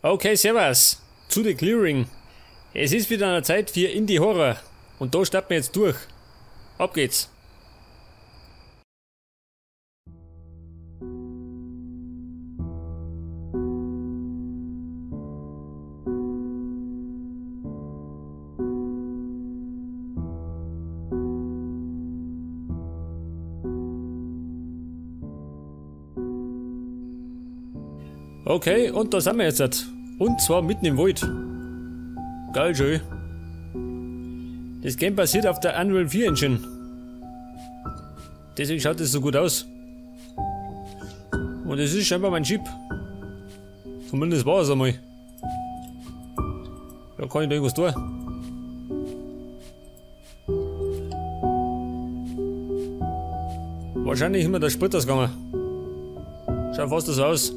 Okay, servus. Zu The Clearing. Es ist wieder an der Zeit für Indie-Horror. Und da starten wir jetzt durch. Ab geht's. Okay, und da sind wir jetzt. Und zwar mitten im Wald. Geil schön. Das Game basiert auf der Unreal 4 Engine. Deswegen schaut es so gut aus. Und es ist scheinbar mein Chip. Zumindest war es einmal. Da kann ich da irgendwas tun. Wahrscheinlich immer der Sprit ausgegangen. Schaut fast so aus.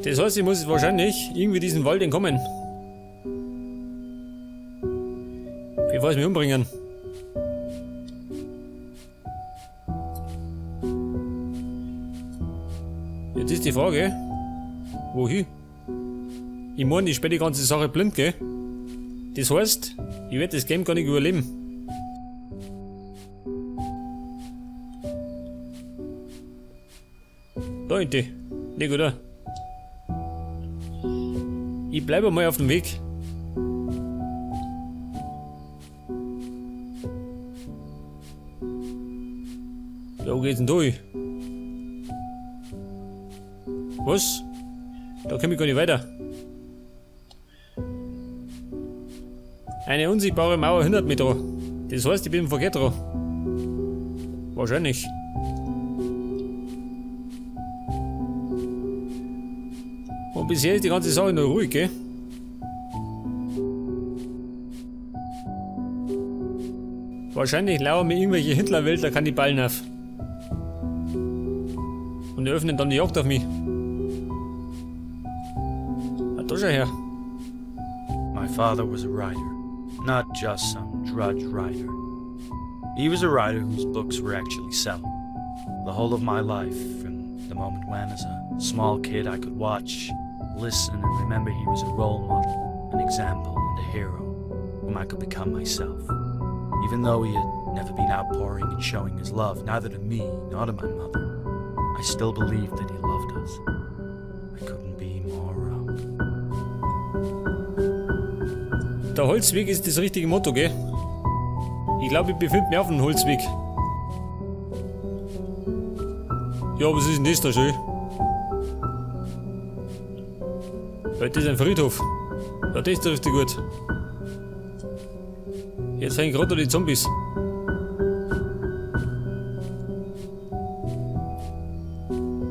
Das heißt, ich muss wahrscheinlich irgendwie diesen Wald entkommen. Bevor sie mich umbringen. Jetzt ist die Frage, wohin? Ich meine, ich spiele die ganze Sache blind, gell? Das heißt, ich werde das Game gar nicht überleben. Da hinten, leg da. Ich bleibe mal auf dem Weg. Da geht's denn durch? Was? Da komme ich gar nicht weiter. Eine unsichtbare Mauer hindert mich da. Das heißt, ich bin im Verkehr dran. Wahrscheinlich. Und bisher ist die ganze Sache noch ruhig, gell? Wahrscheinlich lauern mir irgendwelche Hitlerwälder Kannibalen auf. Und eröffnen dann die Jagd auf mich. Ah, da schau her. My father was a writer, not just some drudge writer. He was a writer whose books were actually selling. The whole of my life, from the moment when, as a small kid, I could watch, listen, and remember he was a role model, an example, and a hero, whom I could become myself. Even though he had never been outpouring and showing his love, neither to me nor to my mother, I still believed that he loved us. I couldn't be more wrong. Der Holzweg ist das richtige Motto, gell? Ich glaube, ich befinde mich auf einem Holzweg. Ja, was ist denn das da schön? Das ist ein Friedhof. Ja, das ist doch richtig gut. Jetzt hängen gerade die Zombies.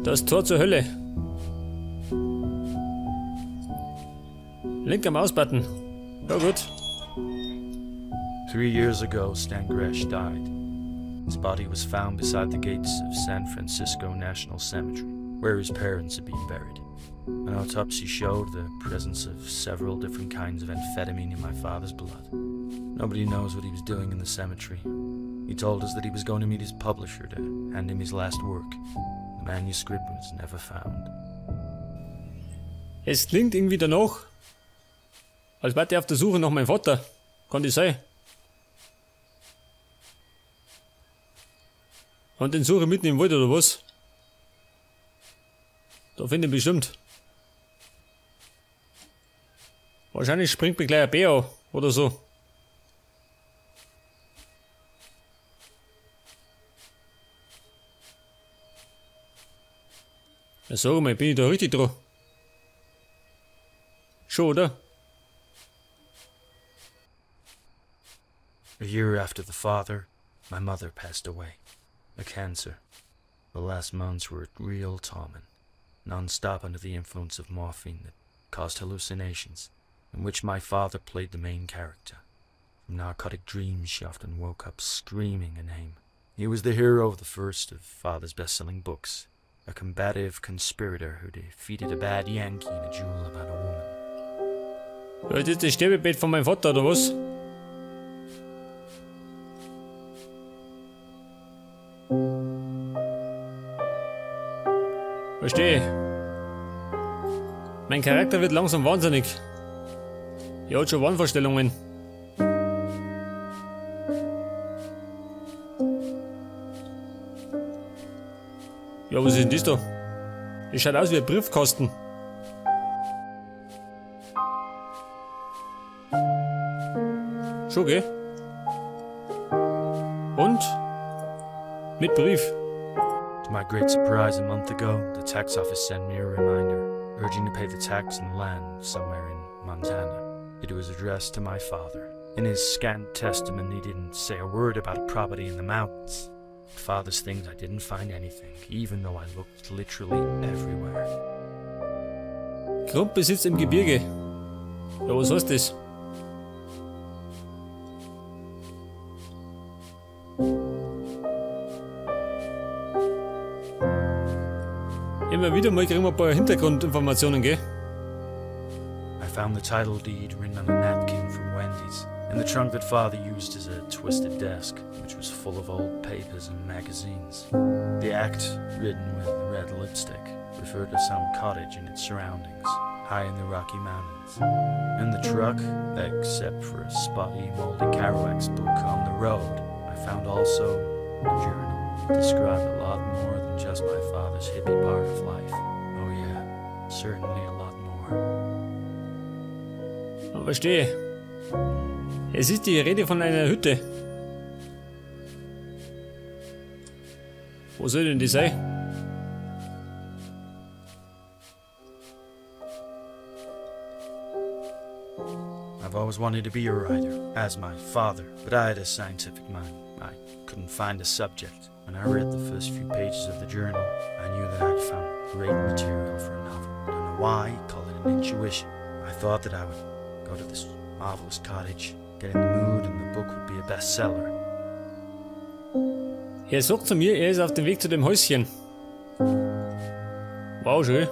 Das Tor zur Hölle. Linker Mausbutton. Ja gut. 3 years ago, Stan Gresh died. His body was found beside the gates of San Francisco National Cemetery, where his parents had been buried. An autopsy showed the presence of several different kinds of amphetamine in my father's blood. Nobody knows what he was doing in the cemetery. He told us that he was going to meet his publisher to hand him his last work. The manuscript was never found. Es klingt irgendwie danach, als wäre er auf der Suche nach meinem Vater. Kann das sein? Und den Suche mitten im Wald oder was? Da finde ich bestimmt. Wahrscheinlich springt mir gleich ein Bär an oder so. Ja, sag mal, bin ich da richtig dran? Schon, oder? A year after the father, my mother passed away. A cancer. The last months were real torment. Non-stop under the influence of morphine that caused hallucinations, in which my father played the main character. From narcotic dreams, she often woke up screaming a name. He was the hero of the first of father's best-selling books, a combative conspirator who defeated a bad Yankee in a duel about a woman. Ja, das ist das Sterbebett von meinem Vater, oder was? Verstehe. Mein Charakter wird langsam wahnsinnig. Er hat schon Wahnvorstellungen. Ja, was ist denn das da? Das schaut aus wie ein Briefkasten. Schon, gell? Und? Mit Brief. To my great surprise, a month ago, the tax office sent me a reminder, urging to pay the tax on the land somewhere in Montana. It was addressed to my father. In his scant testament, he didn't say a word about a property in the mountains. Father's things, I didn't find anything, even though I looked literally everywhere. Grundbesitz im Gebirge. Ja, was heißt das? Immer wieder mal kriegen wir ein paar Hintergrundinformationen, gell? I found the title deed written on a napkin from Wendy's, and the trunk that Father used as a twisted desk, which was full of old papers and magazines. The act, written with red lipstick, referred to some cottage and its surroundings, high in the Rocky Mountains. In the truck, except for a spotty, moldy Kerouac's book on the road, I found also a journal. It described a lot more than just my father's hippie part of life. Oh yeah, certainly a lot more. Verstehe. Es ist die Rede von einer Hütte. Wo soll denn die sein? I've always wanted to be a writer, as my father, but I had a scientific mind. I couldn't find a subject. When I read the first few pages of the journal, I knew that I'd found great material for a novel. I don't know why, call it an intuition. I thought that I would go to this marvelous cottage, get in the mood, and the book would be a bestseller. Er sagt zu mir, er ist auf dem Weg zu dem Häuschen. Wow, schön.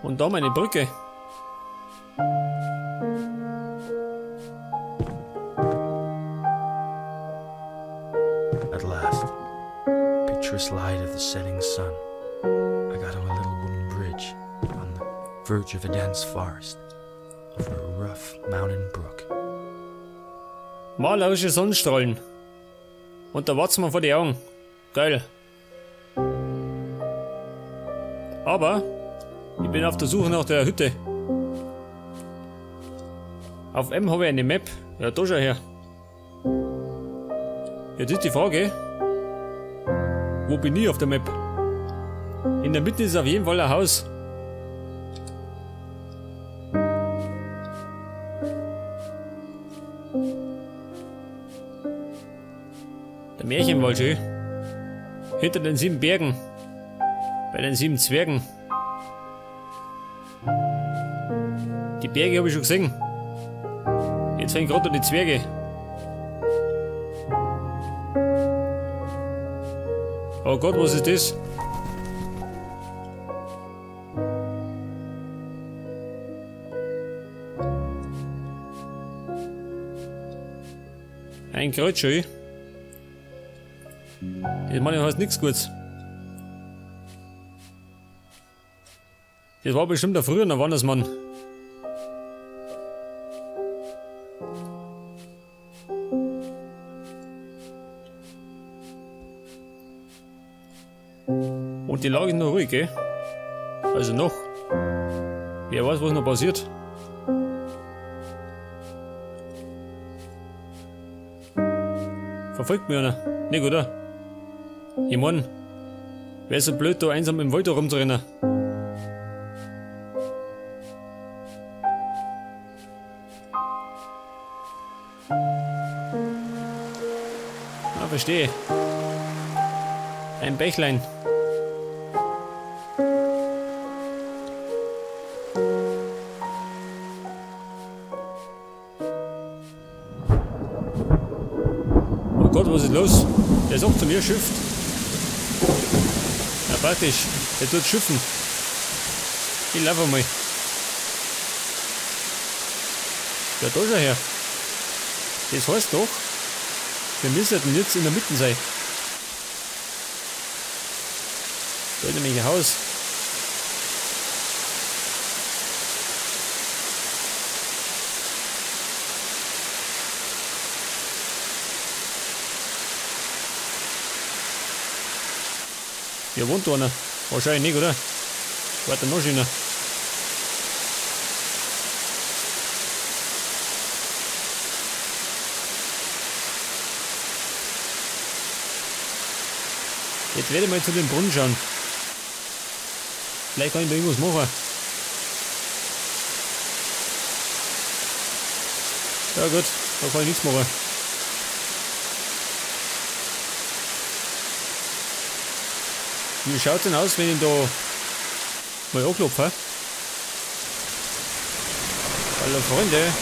Und da meine Brücke. At last, picturesque light of the setting sun, I got on a little wooden bridge on the verge of a dense forest, over a rough mountain brook. Malerische Sonnenstrahlen. Und da wart's mir vor die Augen. Geil. Aber ich bin auf der Suche nach der Hütte. Auf M habe ich eine Map. Ja, da schau her. Jetzt ist die Frage, wo bin ich auf der Map? In der Mitte ist auf jeden Fall ein Haus. Der Märchenwald schön. Hinter den 7 Bergen. Bei den 7 Zwergen. Die Berge habe ich schon gesehen. Jetzt fängt gerade die Zwerge. Oh Gott, was ist das? Ein Kreuzscheu. Das meine ich heißt nichts Gutes. Das war bestimmt der frühere Wandersmann. Und die Lage ist noch ruhig, gell? Also noch. Wer weiß, was noch passiert. Verfolgt mich einer. Nicht, oder? Ich mein, wer ist so blöd, da einsam im Wald herumzurennen? Ah, verstehe. Ein Bächlein. Oh Gott, was ist los? Der sagt zu mir, schifft. Ja, praktisch. Der tut schiffen. Ich laufe mal. Ja, da schau her. Das heißt doch, wir müssten jetzt in der Mitte sein. Da ist nämlich ein Haus. Hier wohnt einer. Wahrscheinlich nicht, oder? Warte, noch schöner. Jetzt werde ich mal zu dem Brunnen schauen. Vielleicht kann ich da irgendwas machen. Ja gut, da kann ich nichts machen. Wie schaut es denn aus, wenn ich da mal anklopfe? Hallo Freunde.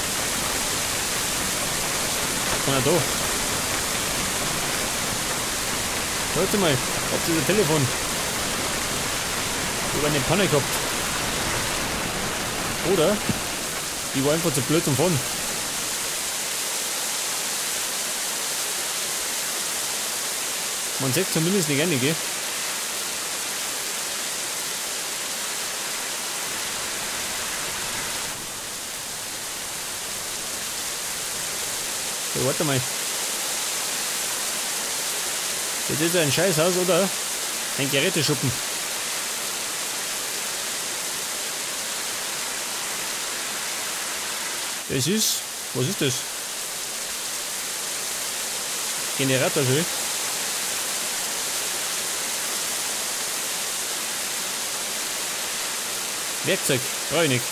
Keiner da. Warte mal, habt ihr das Telefon? Ich habe eine Panne gehabt. Oder? Ich war einfach zu blöd zum Fahren. Man sieht zumindest nicht gerne, gell? So, warte mal. Das ist ein Scheißhaus, oder? Ein Geräteschuppen. Das ist... Was ist das? Generator schön. Werkzeug, brauche ich nicht.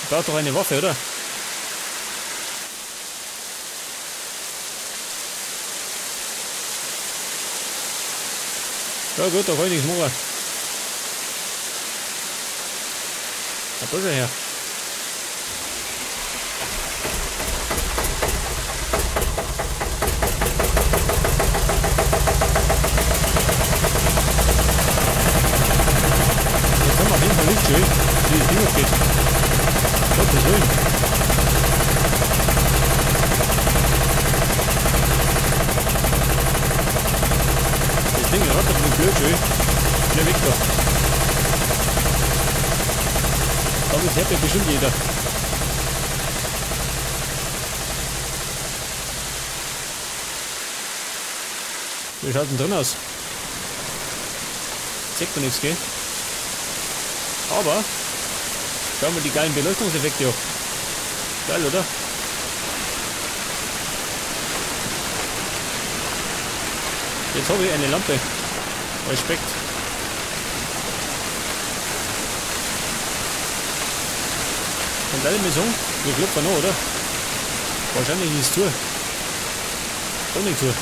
Ich brauche doch eine Waffe, oder? Ja gut, da kann ich nichts machen. Da ist er her. Jetzt haben wir auf jeden Fall nicht schön, wie das Ding abgeht. Gottes Willen. Das Ding rattert mit blöd schön. Schnell weg da. Aber das hört ja bestimmt jeder. Wie schaut denn drin aus? Sieht man nichts, gell? Aber schauen wir die geilen Beleuchtungseffekte an. Geil, oder? Jetzt habe ich eine Lampe. Respekt. Und alle mir sagen, wir klopfen noch, oder? Wahrscheinlich ist es zu. Doch nicht zu.